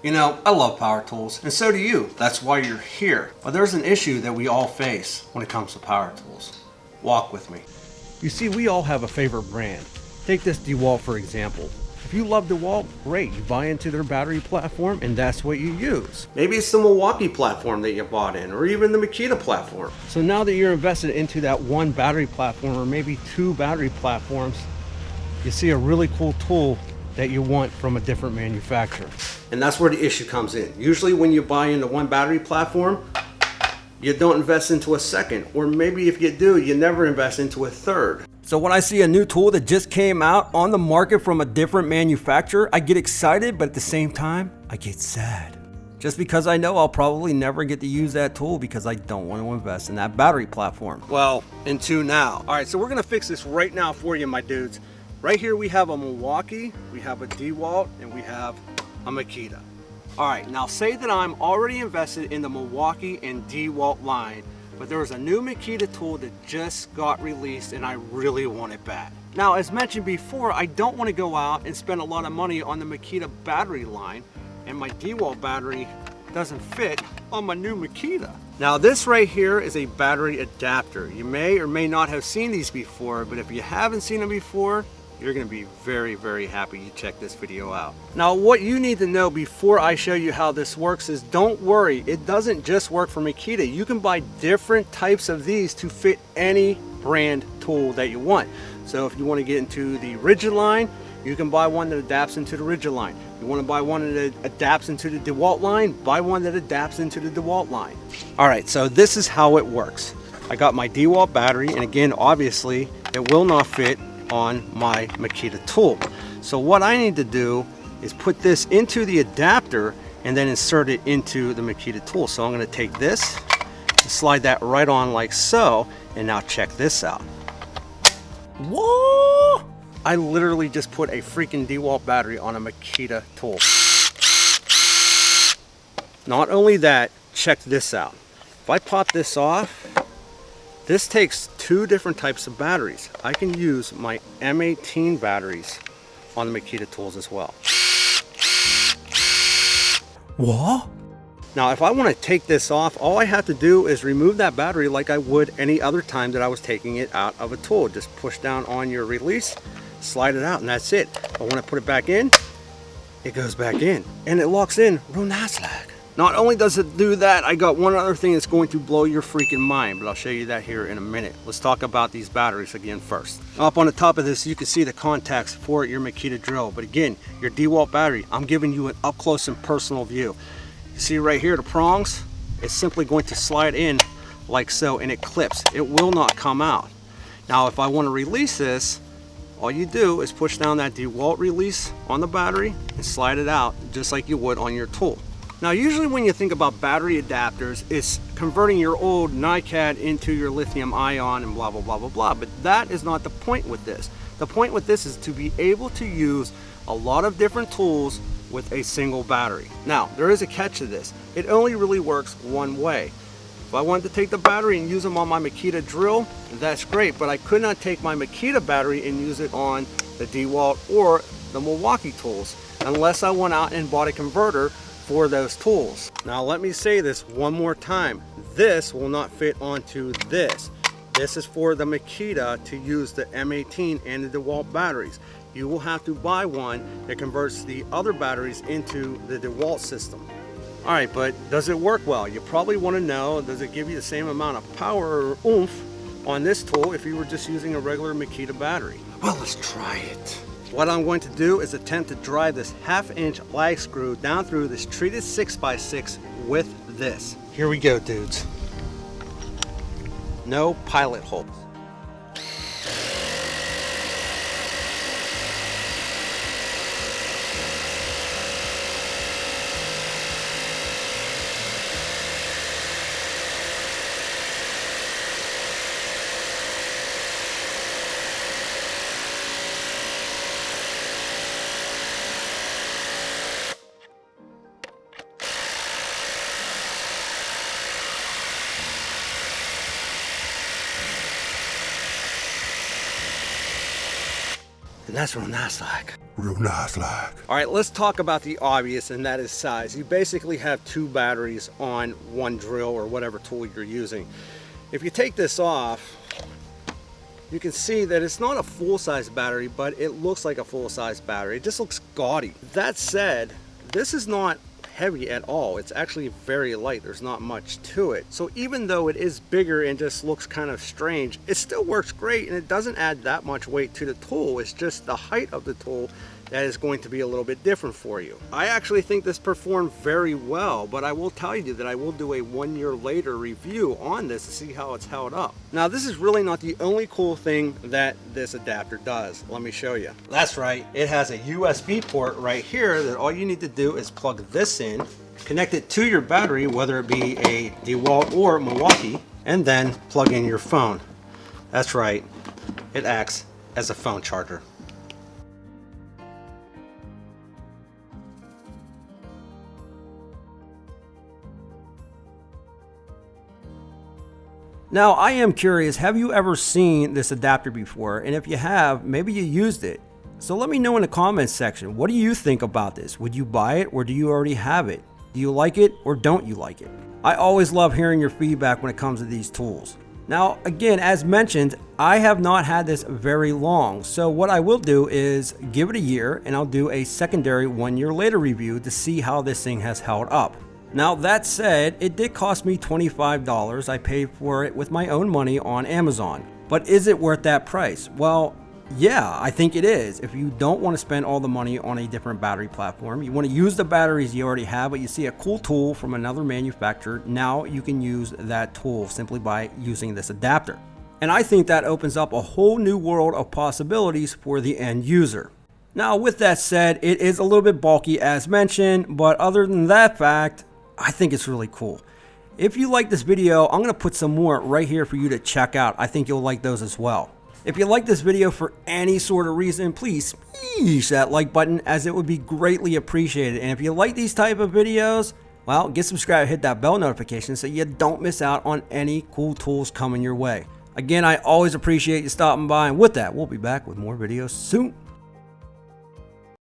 You know, I love power tools, and so do you. That's why you're here. But there's an issue that we all face when it comes to power tools. Walk with me. You see, we all have a favorite brand. Take this DeWalt for example. If you love DeWalt, great. You buy into their battery platform and that's what you use. Maybe it's the Milwaukee platform that you bought in, or even the Makita platform. So now that you're invested into that one battery platform, or maybe two battery platforms, you see a really cool tool that you want from a different manufacturer. And that's where the issue comes in. Usually when you buy into one battery platform, you don't invest into a second, or maybe if you do, you never invest into a third. So when I see a new tool that just came out on the market from a different manufacturer, I get excited, but at the same time, I get sad. Just because I know I'll probably never get to use that tool because I don't want to invest in that battery platform. Well, into now. All right, so we're gonna fix this right now for you, my dudes. Right here we have a Milwaukee, we have a DeWalt, and we have a Makita. All right, now say that I'm already invested in the Milwaukee and DeWalt line, but there was a new Makita tool that just got released and I really want it bad. Now, as mentioned before, I don't want to go out and spend a lot of money on the Makita battery line, and my DeWalt battery doesn't fit on my new Makita. Now this right here is a battery adapter. You may or may not have seen these before, but if you haven't seen them before, you're going to be very, very happy you checked this video out. Now, what you need to know before I show you how this works is don't worry, it doesn't just work for Makita. You can buy different types of these to fit any brand tool that you want. So if you want to get into the Rigid line, you can buy one that adapts into the Rigid line. You want to buy one that adapts into the DeWalt line, buy one that adapts into the DeWalt line. All right, so this is how it works. I got my DeWalt battery, and again, obviously, it will not fit on my Makita tool. So what I need to do is put this into the adapter and then insert it into the Makita tool. So I'm going to take this and slide that right on like so, and now check this out. Whoa! I literally just put a freaking DeWalt battery on a Makita tool. Not only that, check this out. If I pop this off, this takes two different types of batteries. I can use my M18 batteries on the Makita tools as well. What? Now, if I want to take this off, all I have to do is remove that battery like I would any other time that I was taking it out of a tool. Just push down on your release, slide it out, and that's it. If I want to put it back in, it goes back in, and it locks in real nice like. Not only does it do that, I got one other thing that's going to blow your freaking mind, but I'll show you that here in a minute. Let's talk about these batteries again first. Up on the top of this, you can see the contacts for your Makita drill. But again, your DeWalt battery, I'm giving you an up close and personal view. You see right here, the prongs, it's simply going to slide in like so, and it clips. It will not come out. Now, if I want to release this, all you do is push down that DeWalt release on the battery and slide it out just like you would on your tool. Now, usually when you think about battery adapters, it's converting your old NiCad into your lithium ion and blah, blah, blah, blah, blah. But that is not the point with this. The point with this is to be able to use a lot of different tools with a single battery. Now, there is a catch to this. It only really works one way. If I wanted to take the battery and use them on my Makita drill, that's great, but I could not take my Makita battery and use it on the DeWalt or the Milwaukee tools unless I went out and bought a converter for those tools. Now let me say this one more time. This will not fit onto this. This is for the Makita to use the M18 and the DeWalt batteries. You will have to buy one that converts the other batteries into the DeWalt system. All right, but does it work well? You probably want to know, does it give you the same amount of power or oomph on this tool if you were just using a regular Makita battery? Well, let's try it. What I'm going to do is attempt to drive this 1/2-inch lag screw down through this treated 6x6 with this. Here we go, dudes. No pilot holes. And that's real nice like. Real nice like. All right, let's talk about the obvious, and that is size. You basically have 2 batteries on one drill or whatever tool you're using. If you take this off, you can see that it's not a full-size battery, but it looks like a full-size battery. It just looks gaudy. That said, this is not heavy at all. It's actually very light. There's not much to it. So even though it is bigger and just looks kind of strange, it still works great, and it doesn't add that much weight to the tool. It's just the height of the tool that is going to be a little bit different for you. I actually think this performed very well, but I will tell you that I will do a 1 year later review on this to see how it's held up. Now, this is really not the only cool thing that this adapter does. Let me show you. That's right, it has a USB port right here that all you need to do is plug this in, connect it to your battery, whether it be a DeWalt or Milwaukee, and then plug in your phone. That's right, it acts as a phone charger. Now, I am curious, have you ever seen this adapter before? And if you have, maybe you used it. So let me know in the comments section, what do you think about this? Would you buy it, or do you already have it? Do you like it, or don't you like it? I always love hearing your feedback when it comes to these tools. Now, again, as mentioned, I have not had this very long. So what I will do is give it a year, and I'll do a secondary 1 year later review to see how this thing has held up. Now, that said, it did cost me $25. I paid for it with my own money on Amazon. But is it worth that price? Well, yeah, I think it is. If you don't want to spend all the money on a different battery platform, you want to use the batteries you already have, but you see a cool tool from another manufacturer, now you can use that tool simply by using this adapter. And I think that opens up a whole new world of possibilities for the end user. Now, with that said, it is a little bit bulky as mentioned, but other than that fact, I think it's really cool. If you like this video, I'm going to put some more right here for you to check out. I think you'll like those as well. If you like this video for any sort of reason, please smash that like button, as it would be greatly appreciated. And if you like these type of videos, well, get subscribed, hit that bell notification so you don't miss out on any cool tools coming your way. Again, I always appreciate you stopping by, and with that, we'll be back with more videos soon.